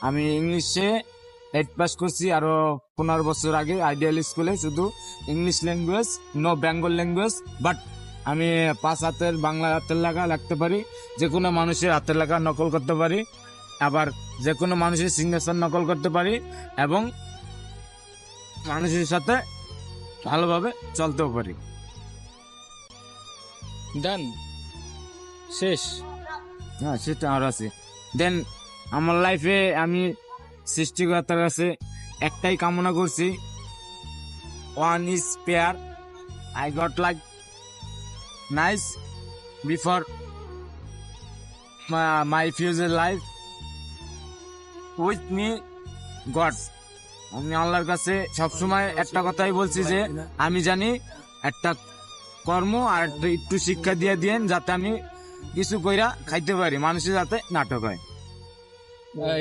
আমি ইংলিশে 8 পাস করছি, আরো 15 বছর আগে আইডিয়াল স্কুলে, শুধু English language, no Bengal language. But আমি 5 হাতের বাংলা হাতের লেখা লিখতে পারি, যে কোনো মানুষের হাতের লেখা নকল করতে পারি, আবার যে কোনো মানুষের সিগনেচার নকল করতে পারি, এবং মানুষের সাথে ভালোভাবে চলতেও পারি। ডান, শেষ। হ্যাঁ, সেটা আর আছে। দেন আমার লাইফে আমি সৃষ্টিকর্তার কাছে একটাই কামনা করছি, one is pair, I got like nice before my future life with me god. আমি আল্লাহর কাছে সবসময় একটা কথাই বলছি যে আমি জানি একটা কর্ম আর একটু শিক্ষা দিয়ে দিয়েন, যাতে আমি কিছু কইরা খাইতে পারি, মানুষের যাতে নাটক হয়।